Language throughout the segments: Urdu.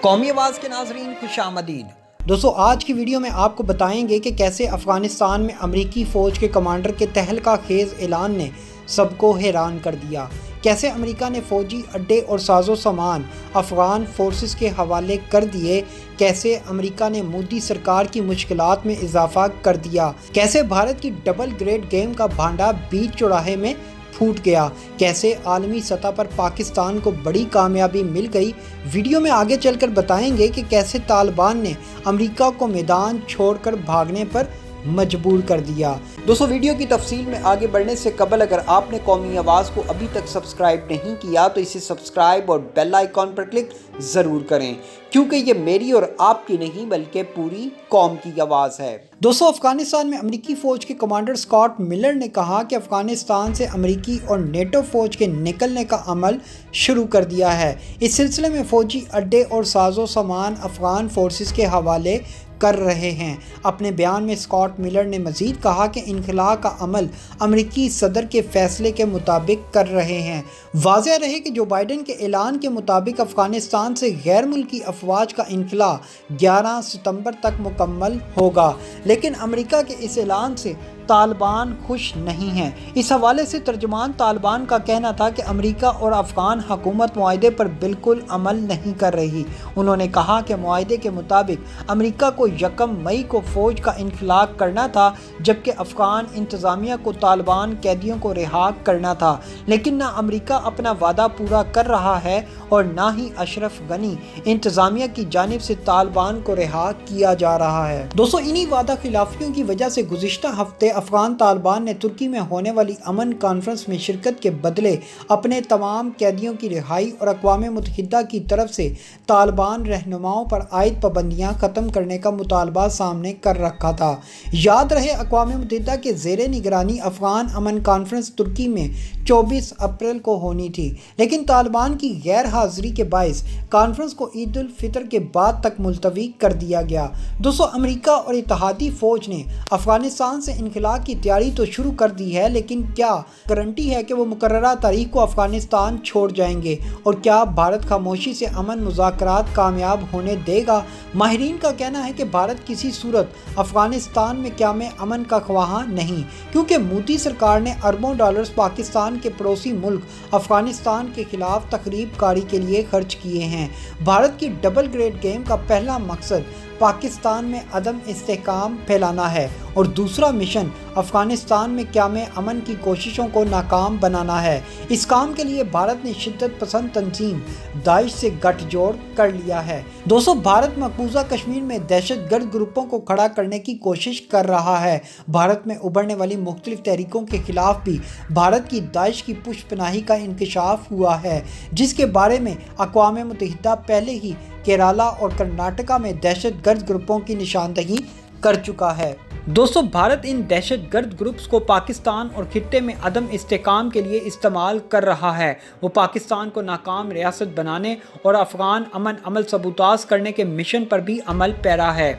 قومی آواز کے ناظرین خوش آمدید۔ دوستو آج کی ویڈیو میں آپ کو بتائیں گے کہ کیسے افغانستان میں امریکی فوج کے کمانڈر کے تہلکہ خیز اعلان نے سب کو حیران کر دیا، کیسے امریکہ نے فوجی اڈے اور ساز و سامان افغان فورسز کے حوالے کر دیے، کیسے امریکہ نے مودی سرکار کی مشکلات میں اضافہ کر دیا، کیسے بھارت کی ڈبل گریڈ گیم کا بھانڈا بیچ چوراہے میں پھوٹ گیا، کیسے عالمی سطح پر پاکستان کو بڑی کامیابی مل گئی۔ ویڈیو میں آگے چل کر بتائیں گے کہ کیسے طالبان نے امریکہ کو میدان چھوڑ کر بھاگنے پر مجبور کر دیا۔ دوستو ویڈیو کی تفصیل میں آگے بڑھنے سے قبل اگر آپ نے قومی آواز کو ابھی تک سبسکرائب نہیں کیا تو اسے سبسکرائب اور بیل آئیکن پر کلک ضرور کریں، کیونکہ یہ میری اور آپ کی نہیں بلکہ پوری قوم کی آواز ہے۔ دوستو افغانستان میں امریکی فوج کے کمانڈر اسکاٹ ملر نے کہا کہ افغانستان سے امریکی اور نیٹو فوج کے نکلنے کا عمل شروع کر دیا ہے۔ اس سلسلے میں فوجی اڈے اور ساز و سامان افغان فورسز کے حوالے کر رہے ہیں۔ اپنے بیان میں اسکاٹ ملر نے مزید کہا کہ انخلاء کا عمل امریکی صدر کے فیصلے کے مطابق کر رہے ہیں۔ واضح رہے کہ جو بائیڈن کے اعلان کے مطابق افغانستان سے غیر ملکی افواج کا انخلاء 11 ستمبر تک مکمل ہوگا، لیکن امریکہ کے اس اعلان سے طالبان خوش نہیں ہیں۔ اس حوالے سے ترجمان طالبان کا کہنا تھا کہ امریکہ اور افغان حکومت معاہدے پر بالکل عمل نہیں کر رہی۔ انہوں نے کہا کہ معاہدے کے مطابق امریکہ کو 1 مئی کو فوج کا انخلاء کرنا تھا، جبکہ افغان انتظامیہ کو طالبان قیدیوں کو رہا کرنا تھا، لیکن نہ امریکہ اپنا وعدہ پورا کر رہا ہے اور نہ ہی اشرف غنی انتظامیہ کی جانب سے طالبان کو رہا کیا جا رہا ہے۔ دوستو انہی وعدہ خلافیوں کی وجہ سے گزشتہ ہفتے افغان طالبان نے ترکی میں ہونے والی امن کانفرنس میں شرکت کے بدلے اپنے تمام قیدیوں کی رہائی اور اقوام متحدہ کی طرف سے طالبان رہنماؤں پر عائد پابندیاں ختم کرنے کا مطالبہ سامنے کر رکھا تھا۔ یاد رہے اقوام متحدہ کے زیر نگرانی افغان امن کانفرنس ترکی میں 24 اپریل کو ہونی تھی، لیکن طالبان کی غیر حاضری کے باعث کانفرنس کو عید الفطر کے بعد تک ملتوی کر دیا گیا۔ دوستو امریکہ اور اتحادی فوج نے افغانستان سے انخلاء کی تیاری تو شروع کر دی ہے، لیکن کیا گارنٹی ہے کہ وہ مقررہ تاریخ کو افغانستان چھوڑ جائیں گے، اور کیا بھارت خاموشی سے امن مذاکرات کامیاب ہونے دے گا؟ ماہرین کا کہنا ہے کہ بھارت کسی صورت افغانستان میں قیام امن کا خواہاں نہیں، کیونکہ مودی سرکار نے اربوں ڈالرز پاکستان کے پڑوسی ملک افغانستان کے خلاف تخریب کاری کے لیے خرچ کیے ہیں۔ بھارت کی ڈبل گریڈ گیم کا پہلا مقصد پاکستان میں عدم استحکام پھیلانا ہے اور دوسرا مشن افغانستان میں قیام امن کی کوششوں کو ناکام بنانا ہے۔ اس کام کے لیے بھارت نے شدت پسند تنظیم داعش سے گٹھ جوڑ کر لیا ہے۔ دوستو بھارت مقبوضہ کشمیر میں دہشت گرد گروپوں کو کھڑا کرنے کی کوشش کر رہا ہے۔ بھارت میں ابھرنے والی مختلف تحریکوں کے خلاف بھی بھارت کی داعش کی پشت پناہی کا انکشاف ہوا ہے، جس کے بارے میں اقوام متحدہ پہلے ہی کیرالہ اور کرناٹکا میں دہشت گرد گروپوں کی نشاندہی کر چکا ہے۔ دوستو بھارت ان دہشت گرد گروپس کو پاکستان اور خطے میں عدم استحکام کے لیے استعمال کر رہا ہے۔ وہ پاکستان کو ناکام ریاست بنانے اور افغان امن عمل سبوتاژ کرنے کے مشن پر بھی عمل پیرا ہے۔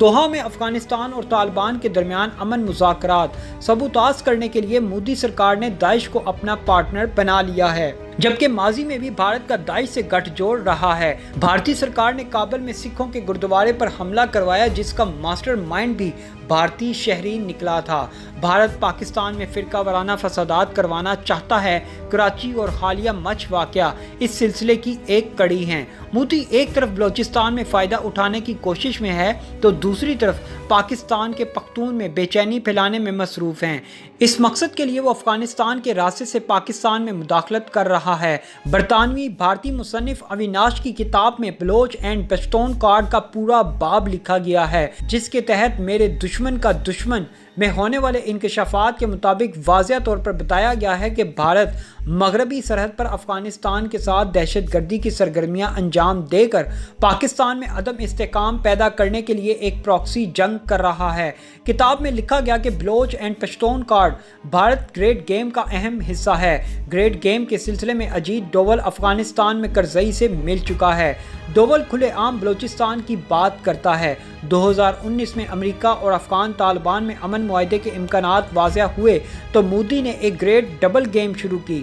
دوحہ میں افغانستان اور طالبان کے درمیان امن مذاکرات سبوتاژ کرنے کے لیے مودی سرکار نے داعش کو اپنا پارٹنر بنا لیا ہے، جبکہ ماضی میں بھی بھارت کا داعش سے گٹھ جوڑ رہا ہے۔ بھارتی سرکار نے کابل میں سکھوں کے گردوارے پر حملہ کروایا، جس کا ماسٹر مائنڈ بھی بھارتی شہری نکلا تھا۔ بھارت پاکستان میں فرقہ وارانہ فسادات کروانا چاہتا ہے۔ کراچی اور حالیہ مچھ واقعہ اس سلسلے کی ایک کڑی ہیں۔ مودی ایک طرف بلوچستان میں فائدہ اٹھانے کی کوشش میں ہے تو دوسری طرف پاکستان کے پختون میں بے چینی پھیلانے میں مصروف ہیں۔ اس مقصد کے لیے وہ افغانستان کے راستے سے پاکستان میں مداخلت کر رہا ہے۔ برطانوی بھارتی مصنف اویناش کی کتاب میں بلوچ اینڈ پشتون کارڈ کا پورا باب لکھا گیا ہے، جس کے تحت میرے دشمن کا دشمن میں ہونے والے انکشافات کے مطابق واضح طور پر بتایا گیا ہے کہ بھارت مغربی سرحد پر افغانستان کے ساتھ دہشت گردی کی سرگرمیاں انجام دے کر پاکستان میں عدم استحکام پیدا کرنے کے لیے ایک پراکسی جنگ کر رہا ہے۔ کتاب میں لکھا گیا کہ Baloch and Pashtun card Bharat great game کا اہم حصہ ہے۔ گریٹ گیم کے سلسلے میں اجیت ڈوول افغانستان میں کرزئی سے مل چکا ہے۔ ڈوول کھلے عام بلوچستان کی بات کرتا ہے۔ 2019 میں امریکہ اور افغان طالبان میں امن معاہدے کے امکانات واضح ہوئے تو مودی نے ایک گریٹ ڈبل گیم شروع کی۔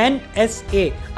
NSA